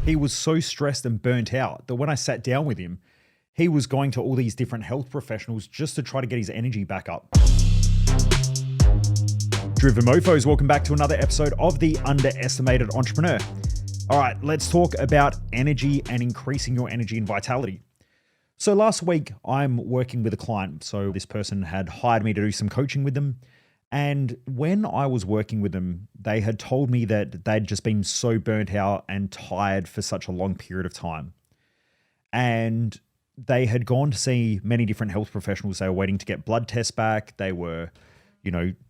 He was so stressed and burnt out that when I sat down with him, he was going to all these different health professionals just to try to get his energy back up. Driven Mofos, welcome back to another episode of The Underestimated Entrepreneur. All right, let's talk about energy and increasing your energy and vitality. So last week, I'm working with a client. So this person had hired me to do some coaching with them. And when I was working with them, they had told me that they'd just been so burnt out and tired for such a long period of time. And they had gone to see many different health professionals. They were waiting to get blood tests back. They were,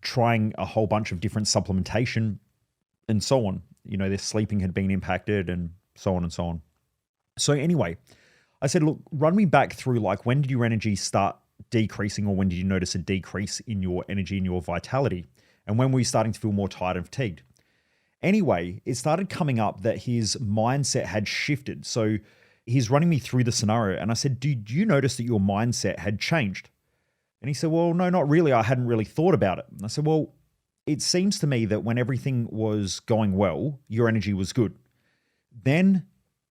trying a whole bunch of different supplementation and so on. Their sleeping had been impacted and so on and so on. So anyway, I said, look, run me back through when did your energy start decreasing, or when did you notice a decrease in your energy and your vitality? And when were you starting to feel more tired and fatigued? Anyway, it started coming up that his mindset had shifted. So he's running me through the scenario. And I said, did you notice that your mindset had changed? And he said, well, no, not really. I hadn't really thought about it. And I said, well, it seems to me that when everything was going well, your energy was good. Then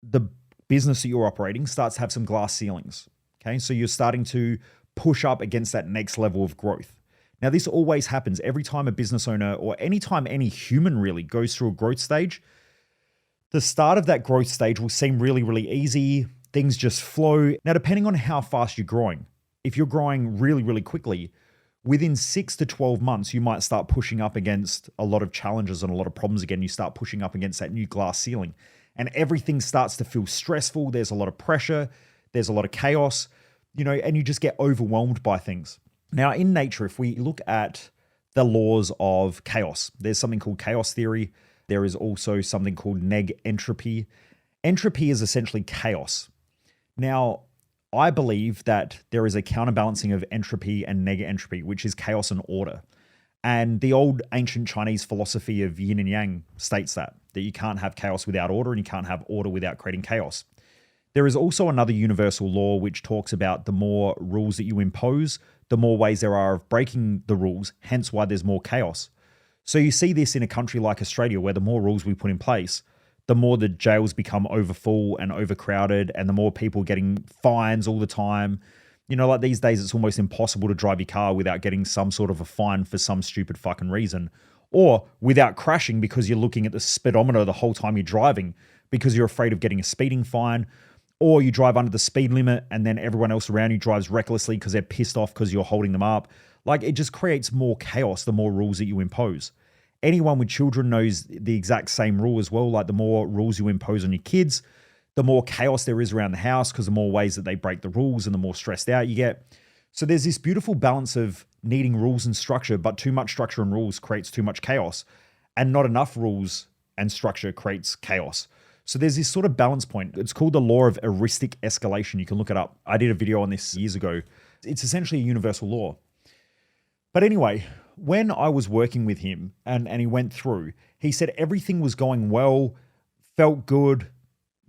the business that you're operating starts to have some glass ceilings. Okay. So you're starting to push up against that next level of growth. Now, this always happens every time a business owner, or anytime any human really goes through a growth stage. The start of that growth stage will seem really, really easy. Things just flow. Now, depending on how fast you're growing, if you're growing really, really quickly, within 6 to 12 months, you might start pushing up against a lot of challenges and a lot of problems again. You start pushing up against that new glass ceiling, and everything starts to feel stressful. There's a lot of pressure. There's a lot of chaos, and you just get overwhelmed by things. Now, in nature, if we look at the laws of chaos, there's something called chaos theory. There is also something called neg entropy. Entropy is essentially chaos. Now, I believe that there is a counterbalancing of entropy and neg entropy, which is chaos and order. And the old ancient Chinese philosophy of yin and yang states that you can't have chaos without order, and you can't have order without creating chaos. There is also another universal law which talks about the more rules that you impose, the more ways there are of breaking the rules, hence why there's more chaos. So you see this in a country like Australia, where the more rules we put in place, the more the jails become overfull and overcrowded, and the more people getting fines all the time. Like these days, it's almost impossible to drive your car without getting some sort of a fine for some stupid fucking reason, or without crashing because you're looking at the speedometer the whole time you're driving because you're afraid of getting a speeding fine, or you drive under the speed limit and then everyone else around you drives recklessly because they're pissed off because you're holding them up. It just creates more chaos the more rules that you impose. Anyone with children knows the exact same rule as well. The more rules you impose on your kids, the more chaos there is around the house, because the more ways that they break the rules and the more stressed out you get. So there's this beautiful balance of needing rules and structure, but too much structure and rules creates too much chaos, and not enough rules and structure creates chaos. So there's this sort of balance point. It's called the law of heuristic escalation. You can look it up. I did a video on this years ago. It's essentially a universal law. But anyway, when I was working with him and he went through, he said everything was going well, felt good,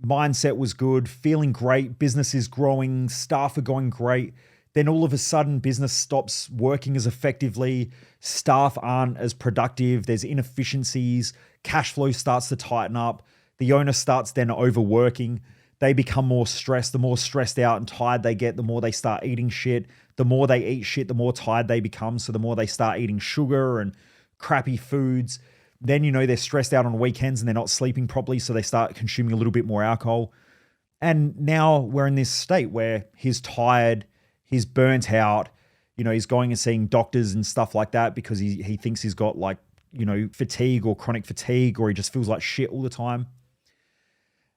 mindset was good, feeling great, business is growing, staff are going great. Then all of a sudden, business stops working as effectively, staff aren't as productive, there's inefficiencies, cash flow starts to tighten up, the owner starts then overworking, they become more stressed. The more stressed out and tired they get, the more they start eating shit. The more they eat shit, the more tired they become. So the more they start eating sugar and crappy foods. Then, they're stressed out on weekends and they're not sleeping properly. So they start consuming a little bit more alcohol. And now we're in this state where he's tired, he's burnt out, he's going and seeing doctors and stuff like that because he thinks he's got fatigue or chronic fatigue, or he just feels like shit all the time.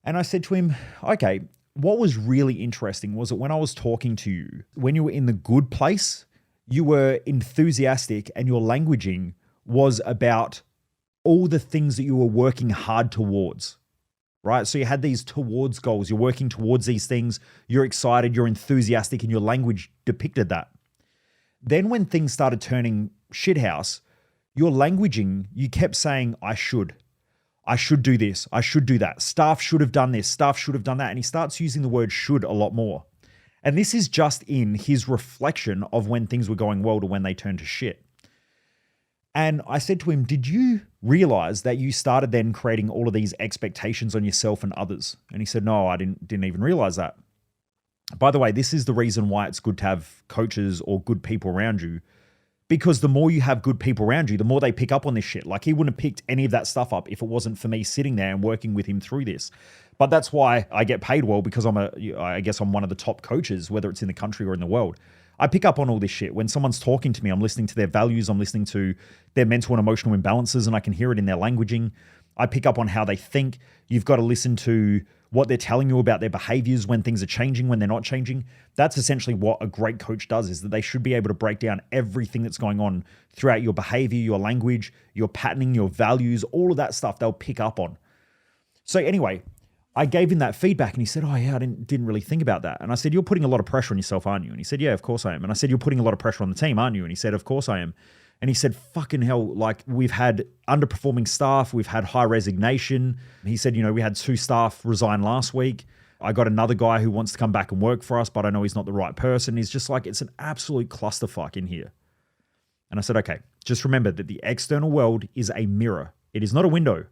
And I said to him, okay, what was really interesting was that when I was talking to you, when you were in the good place, you were enthusiastic and your languaging was about all the things that you were working hard towards, right? So you had these towards goals, you're working towards these things, you're excited, you're enthusiastic, and your language depicted that. Then when things started turning shithouse, your languaging, you kept saying, I should do this, I should do that. Staff should have done this, staff should have done that. And he starts using the word should a lot more. And this is just in his reflection of when things were going well to when they turned to shit. And I said to him, did you realize that you started then creating all of these expectations on yourself and others? And he said, no, I didn't even realize that. By the way, this is the reason why it's good to have coaches or good people around you, because the more you have good people around you, the more they pick up on this shit. Like, he wouldn't have picked any of that stuff up if it wasn't for me sitting there and working with him through this. But that's why I get paid well, because I guess I'm one of the top coaches, whether it's in the country or in the world. I pick up on all this shit. When someone's talking to me, I'm listening to their values, I'm listening to their mental and emotional imbalances, and I can hear it in their languaging. I pick up on how they think. You've got to listen to what they're telling you about their behaviors, when things are changing, when they're not changing. That's essentially what a great coach does, is that they should be able to break down everything that's going on throughout your behavior, your language, your patterning, your values, all of that stuff they'll pick up on. So anyway, I gave him that feedback and he said, oh yeah, I didn't really think about that. And I said, you're putting a lot of pressure on yourself, aren't you? And he said, yeah, of course I am. And I said, you're putting a lot of pressure on the team, aren't you? And he said, of course I am. And he said, fucking hell, like, we've had underperforming staff, we've had high resignation. He said, we had 2 staff resign last week. I got another guy who wants to come back and work for us, but I know he's not the right person. He's just like, it's an absolute clusterfuck in here. And I said, okay, just remember that the external world is a mirror. It is not a window.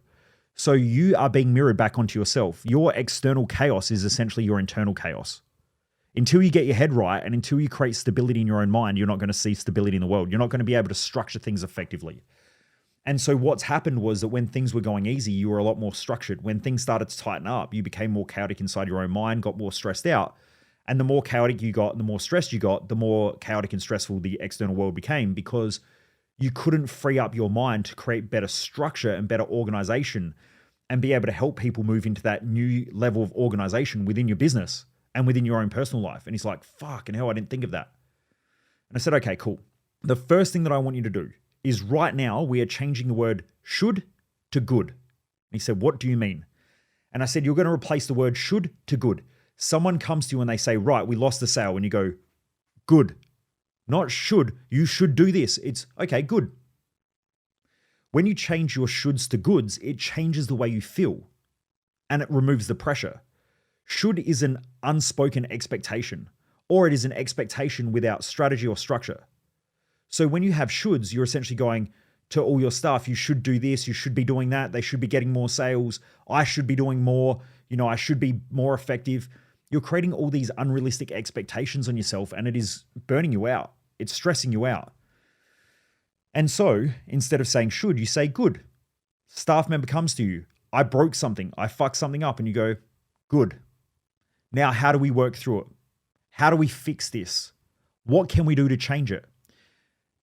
So you are being mirrored back onto yourself. Your external chaos is essentially your internal chaos. Until you get your head right and until you create stability in your own mind, you're not going to see stability in the world. You're not going to be able to structure things effectively. And so what's happened was that when things were going easy, you were a lot more structured. When things started to tighten up, you became more chaotic inside your own mind, got more stressed out. And the more chaotic you got, the more stressed you got, the more chaotic and stressful the external world became, because you couldn't free up your mind to create better structure and better organization and be able to help people move into that new level of organization within your business and within your own personal life. And he's like, fucking hell, I didn't think of that. And I said, okay, cool. The first thing that I want you to do is, right now we are changing the word should to good. And he said, what do you mean? And I said, you're going to replace the word should to good. Someone comes to you and they say, right, we lost the sale. And you go, good. Not should. You should do this. It's okay, good. When you change your shoulds to goods, it changes the way you feel and it removes the pressure. Should is an unspoken expectation, or it is an expectation without strategy or structure. So when you have shoulds, you're essentially going to all your staff, you should do this, you should be doing that, they should be getting more sales, I should be doing more, I should be more effective. You're creating all these unrealistic expectations on yourself and it is burning you out. It's stressing you out. And so instead of saying should, you say good. Staff member comes to you, I broke something, I fucked something up, and you go, good. Now, how do we work through it? How do we fix this? What can we do to change it?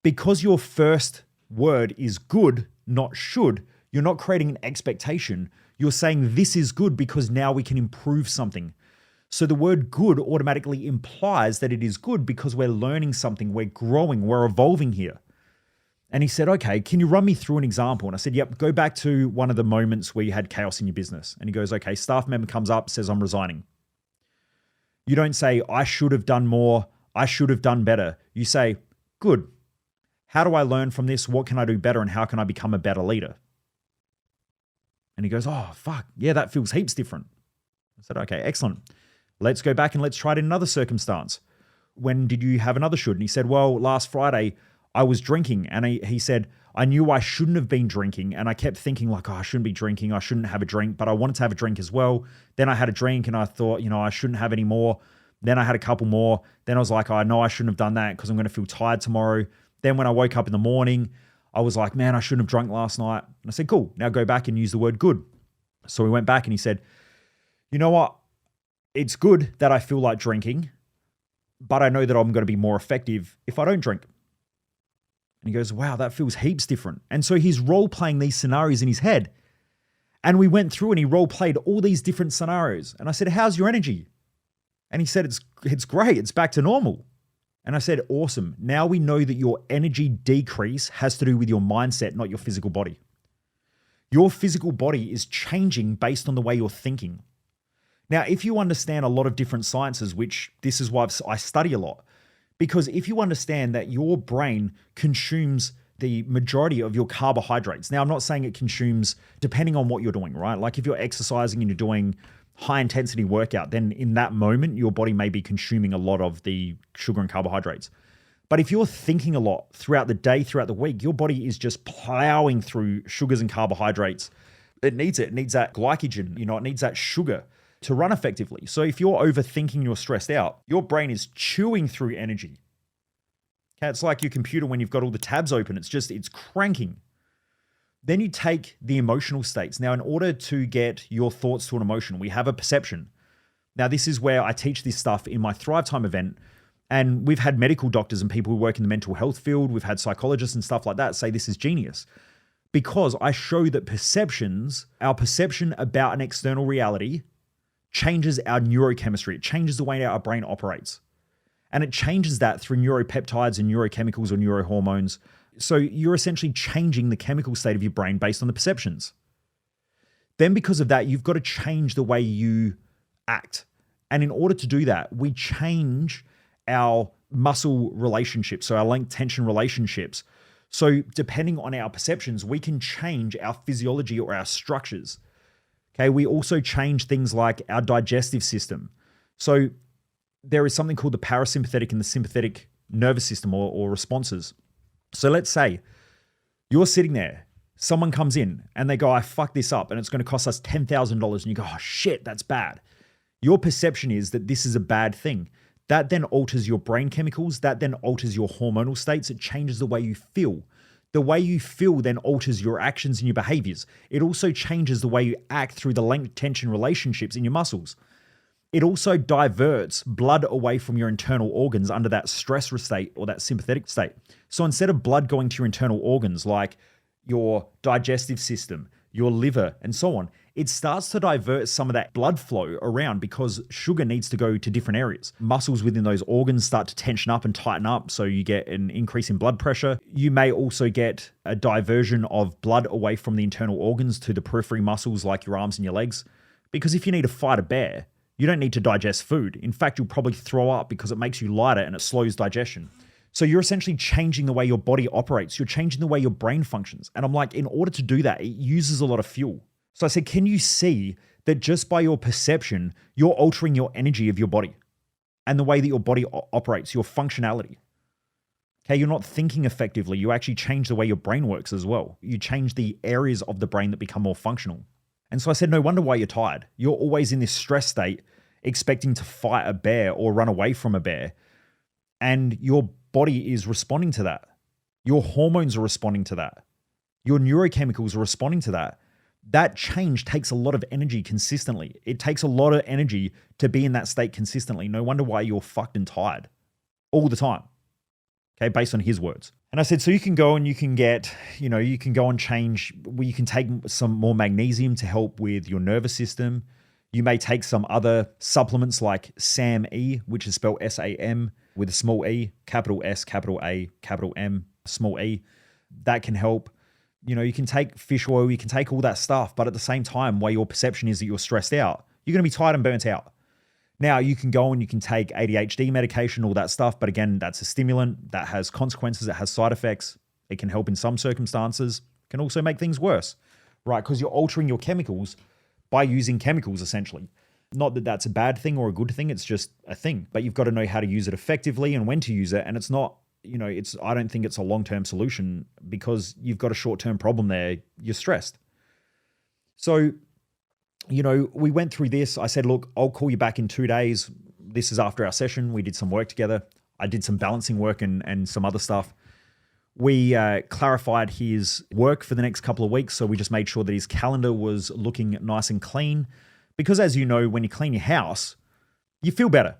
Because your first word is good, not should, you're not creating an expectation. You're saying this is good because now we can improve something. So the word good automatically implies that it is good because we're learning something, we're growing, we're evolving here. And he said, okay, can you run me through an example? And I said, yep, go back to one of the moments where you had chaos in your business. And he goes, okay, staff member comes up, says, I'm resigning. You don't say, I should have done more, I should have done better. You say, good. How do I learn from this? What can I do better? And how can I become a better leader? And he goes, oh, fuck. Yeah, that feels heaps different. I said, okay, excellent. Let's go back and let's try it in another circumstance. When did you have another should? And he said, well, last Friday I was drinking. And he said, I knew I shouldn't have been drinking. And I kept thinking like, oh, I shouldn't be drinking. I shouldn't have a drink, but I wanted to have a drink as well. Then I had a drink and I thought, I shouldn't have any more. Then I had a couple more. Then I was like, I know I shouldn't have done that because I'm going to feel tired tomorrow. Then when I woke up in the morning, I was like, man, I shouldn't have drunk last night. And I said, cool, now go back and use the word good. So we went back and he said, you know what? It's good that I feel like drinking, but I know that I'm going to be more effective if I don't drink. And he goes, wow, that feels heaps different. And so he's role-playing these scenarios in his head. And we went through and he role-played all these different scenarios. And I said, how's your energy? And he said, it's great. It's back to normal. And I said, awesome. Now we know that your energy decrease has to do with your mindset, not your physical body. Your physical body is changing based on the way you're thinking. Now, if you understand a lot of different sciences, which this is why I study a lot, because if you understand that your brain consumes the majority of your carbohydrates. Now, I'm not saying it consumes depending on what you're doing, right? Like if you're exercising and you're doing high intensity workout, then in that moment, your body may be consuming a lot of the sugar and carbohydrates. But if you're thinking a lot throughout the day, throughout the week, your body is just plowing through sugars and carbohydrates. It needs it. It needs that glycogen. It needs that sugar to run effectively. So if you're overthinking, you're stressed out, your brain is chewing through energy. Okay, it's like your computer when you've got all the tabs open. It's cranking. Then you take the emotional states. Now, in order to get your thoughts to an emotion, we have a perception. Now, this is where I teach this stuff in my Thrive Time event. And we've had medical doctors and people who work in the mental health field. We've had psychologists and stuff like that say this is genius. Because I show that our perception about an external reality changes our neurochemistry. It changes the way our brain operates. And it changes that through neuropeptides and neurochemicals or neurohormones. So you're essentially changing the chemical state of your brain based on the perceptions. Then because of that, you've got to change the way you act. And in order to do that, we change our muscle relationships, so our length tension relationships. So depending on our perceptions, we can change our physiology or our structures. Okay, we also change things like our digestive system. So there is something called the parasympathetic and the sympathetic nervous system or responses. So let's say you're sitting there, someone comes in and they go, I fucked this up and it's going to cost us $10,000. And you go, oh shit, that's bad. Your perception is that this is a bad thing. That then alters your brain chemicals. That then alters your hormonal states. It changes the way you feel. The way you feel then alters your actions and your behaviors. It also changes the way you act through the length tension relationships in your muscles. It also diverts blood away from your internal organs under that stress state or that sympathetic state. So instead of blood going to your internal organs like your digestive system, your liver, and so on, it starts to divert some of that blood flow around because sugar needs to go to different areas. Muscles within those organs start to tension up and tighten up, so you get an increase in blood pressure. You may also get a diversion of blood away from the internal organs to the periphery muscles like your arms and your legs. Because if you need to fight a bear, you don't need to digest food. In fact, you'll probably throw up because it makes you lighter and it slows digestion. So you're essentially changing the way your body operates. You're changing the way your brain functions. And I'm like, in order to do that, it uses a lot of fuel. So I said, can you see that just by your perception, you're altering your energy of your body and the way that your body operates, your functionality? Okay, you're not thinking effectively. You actually change the way your brain works as well. You change the areas of the brain that become more functional. And so I said, no wonder why you're tired. You're always in this stress state, expecting to fight a bear or run away from a bear. And your body is responding to that. Your hormones are responding to that. Your neurochemicals are responding to that. That change takes a lot of energy consistently. It takes a lot of energy to be in that state consistently. No wonder why you're fucked and tired all the time. Okay, based on his words. And I said, so you can go and you can get, you can go and change, you can take some more magnesium to help with your nervous system. You may take some other supplements like SAM-E, which is spelled S-A-M with a small e, capital S, capital A, capital M, small e. That can help. You can take fish oil, you can take all that stuff, but at the same time, where your perception is that you're stressed out, you're going to be tired and burnt out. Now, you can go and you can take ADHD medication, all that stuff, but again, that's a stimulant that has consequences, it has side effects. It can help in some circumstances, can also make things worse, right? Because you're altering your chemicals by using chemicals, essentially. Not that that's a bad thing or a good thing, it's just a thing, but you've got to know how to use it effectively and when to use it. And it's not, I don't think it's a long-term solution because you've got a short-term problem there. You're stressed. So, we went through this. I said, look, I'll call you back in 2 days. This is after our session. We did some work together. I did some balancing work and some other stuff. We clarified his work for the next couple of weeks. So we just made sure that his calendar was looking nice and clean. Because as you know, when you clean your house, you feel better.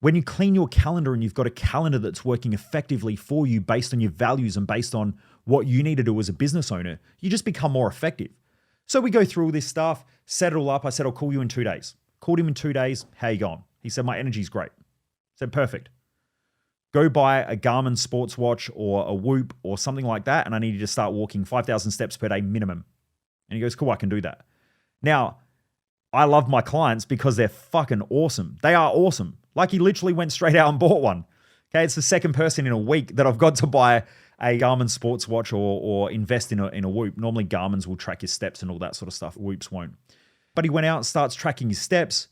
When you clean your calendar and you've got a calendar that's working effectively for you based on your values and based on what you need to do as a business owner, you just become more effective. So we go through all this stuff, set it all up. I said, I'll call you in 2 days. Called him in 2 days. How you going? He said, my energy's great. I said, perfect. Go buy a Garmin sports watch or a Whoop or something like that, and I need you to start walking 5,000 steps per day minimum. And he goes, cool, I can do that. Now, I love my clients because they're fucking awesome. They are awesome. Like he literally went straight out and bought one. Okay, it's the second person in a week that I've got to buy a Garmin sports watch or invest in a Whoop. Normally Garmin's will track his steps and all that sort of stuff. Whoops won't. But he went out and starts tracking his steps.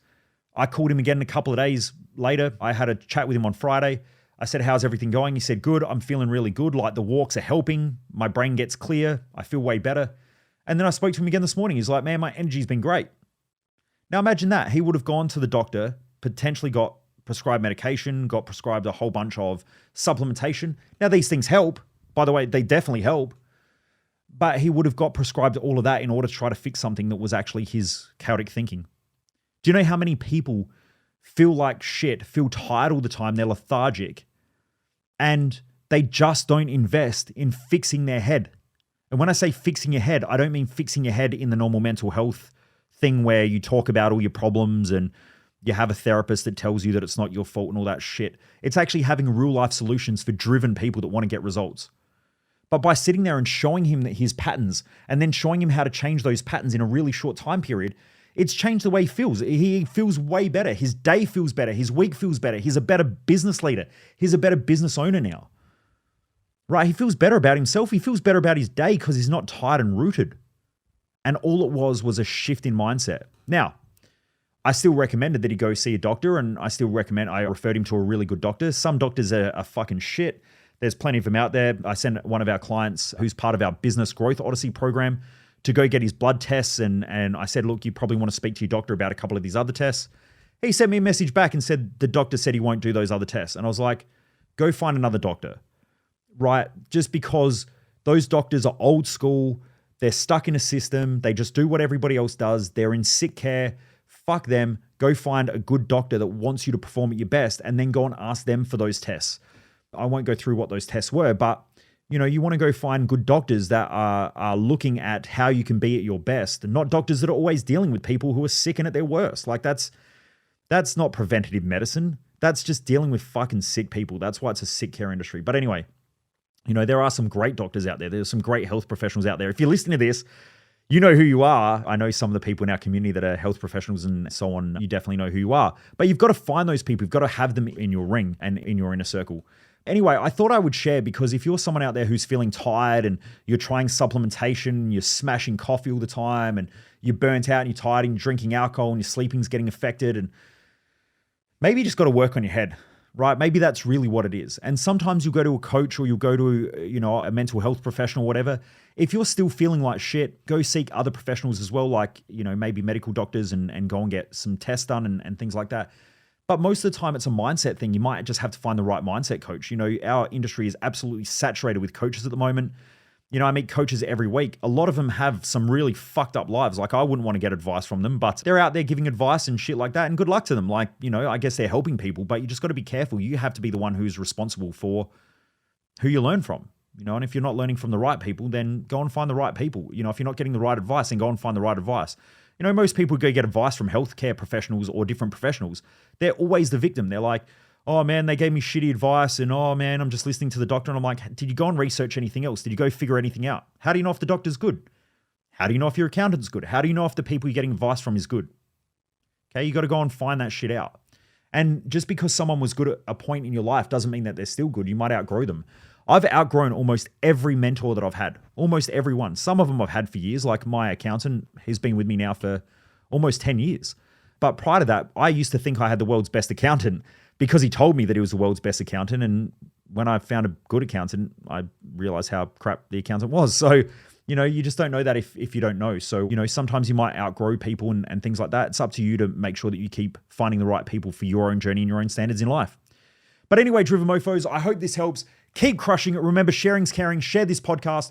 I called him again a couple of days later. I had a chat with him on Friday. I said, how's everything going? He said, good. I'm feeling really good. Like the walks are helping. My brain gets clear. I feel way better. And then I spoke to him again this morning. He's like, man, my energy's been great. Now imagine that. He would have gone to the doctor, potentially got prescribed medication, got prescribed a whole bunch of supplementation. Now these things help. By the way, they definitely help. But he would have got prescribed all of that in order to try to fix something that was actually his chaotic thinking. Do you know how many people feel like shit, feel tired all the time, they're lethargic, and they just don't invest in fixing their head? And when I say fixing your head, I don't mean fixing your head in the normal mental health thing where you talk about all your problems and you have a therapist that tells you that it's not your fault and all that shit. It's actually having real life solutions for driven people that want to get results. But by sitting there and showing him his patterns and then showing him how to change those patterns in a really short time period, it's changed the way he feels. He feels way better. His day feels better. His week feels better. He's a better business leader. He's a better business owner now. Right? He feels better about himself. He feels better about his day because he's not tired and rooted. And all it was a shift in mindset. Now, I still recommended that he go see a doctor, and I referred him to a really good doctor. Some doctors are fucking shit. There's plenty of them out there. I sent one of our clients who's part of our Business Growth Odyssey program to go get his blood tests. And I said, look, you probably want to speak to your doctor about a couple of these other tests. He sent me a message back and said, the doctor said he won't do those other tests. And I was like, go find another doctor, right? Just because those doctors are old school. They're stuck in a system. They just do what everybody else does. They're in sick care. Fuck them. Go find a good doctor that wants you to perform at your best and then go and ask them for those tests. I won't go through what those tests were, but you want to go find good doctors that are looking at how you can be at your best, and not doctors that are always dealing with people who are sick and at their worst. Like that's not preventative medicine. That's just dealing with fucking sick people. That's why it's a sick care industry. But anyway, there are some great doctors out there. There's some great health professionals out there. If you're listening to this, you know who you are. I know some of the people in our community that are health professionals and so on. You definitely know who you are. But you've got to find those people. You've got to have them in your ring and in your inner circle. Anyway, I thought I would share, because if you're someone out there who's feeling tired and you're trying supplementation, you're smashing coffee all the time and you're burnt out and you're tired and you're drinking alcohol and your sleeping's getting affected, and maybe you just got to work on your head, right? Maybe that's really what it is. And sometimes you'll go to a coach or you'll go to, a mental health professional or whatever. If you're still feeling like shit, go seek other professionals as well, like, maybe medical doctors and go and get some tests done and things like that. But most of the time it's a mindset thing. You might just have to find the right mindset coach. Our industry is absolutely saturated with coaches at the moment. I meet coaches every week. A lot of them have some really fucked up lives. Like, I wouldn't want to get advice from them, but they're out there giving advice and shit like that. And good luck to them. Like, I guess they're helping people, but you just got to be careful. You have to be the one who's responsible for who you learn from. And if you're not learning from the right people, then go and find the right people. If you're not getting the right advice, then go and find the right advice. Most people go get advice from healthcare professionals or different professionals. They're always the victim. They're like, oh man, they gave me shitty advice, and oh man, I'm just listening to the doctor. And I'm like, did you go and research anything else? Did you go figure anything out? How do you know if the doctor's good? How do you know if your accountant's good? How do you know if the people you're getting advice from is good? Okay, you got to go and find that shit out. And just because someone was good at a point in your life doesn't mean that they're still good. You might outgrow them. I've outgrown almost every mentor that I've had, almost every one. Some of them I've had for years, like my accountant. He's been with me now for almost 10 years. But prior to that, I used to think I had the world's best accountant because he told me that he was the world's best accountant. And when I found a good accountant, I realized how crap the accountant was. So, you just don't know that if you don't know. So, sometimes you might outgrow people and things like that. It's up to you to make sure that you keep finding the right people for your own journey and your own standards in life. But anyway, Driven Mofos, I hope this helps. Keep crushing it. Remember, sharing's caring. Share this podcast.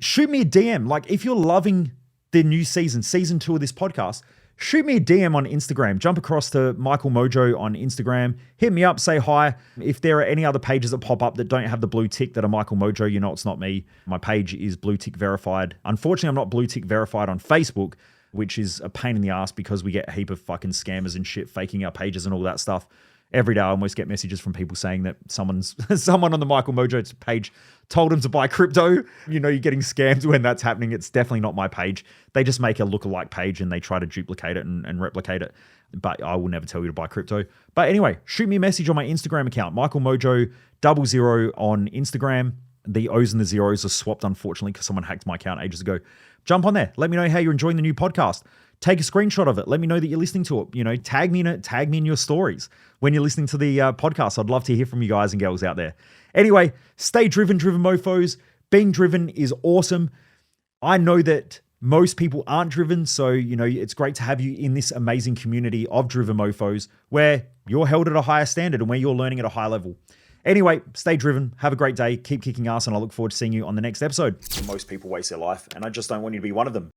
Shoot me a DM. Like, if you're loving the new season 2 of this podcast, shoot me a DM on Instagram. Jump across to Michael Mojo on Instagram. Hit me up. Say hi. If there are any other pages that pop up that don't have the blue tick that are Michael Mojo, it's not me. My page is blue tick verified. Unfortunately, I'm not blue tick verified on Facebook, which is a pain in the ass because we get a heap of fucking scammers and shit faking our pages and all that stuff. Every day I almost get messages from people saying that someone on the Michael Mojo page told them to buy crypto. You're getting scammed when that's happening. It's definitely not my page. They just make a lookalike page and they try to duplicate it and replicate it. But I will never tell you to buy crypto. But anyway, shoot me a message on my Instagram account, Michael Mojo 00 on Instagram. The O's and the zeros are swapped, unfortunately, because someone hacked my account ages ago. Jump on there. Let me know how you're enjoying the new podcast. take a screenshot of it. Let me know that you're listening to it. Tag me in it. Tag me in your stories when you're listening to the podcast. I'd love to hear from you guys and girls out there. Anyway, stay driven mofos. Being driven is awesome. I know that most people aren't driven, so it's great to have you in this amazing community of driven mofos where you're held at a higher standard and where you're learning at a high level. Anyway, stay driven, have a great day, keep kicking ass, and I look forward to seeing you on the next episode. Most people waste their life, and I just don't want you to be one of them.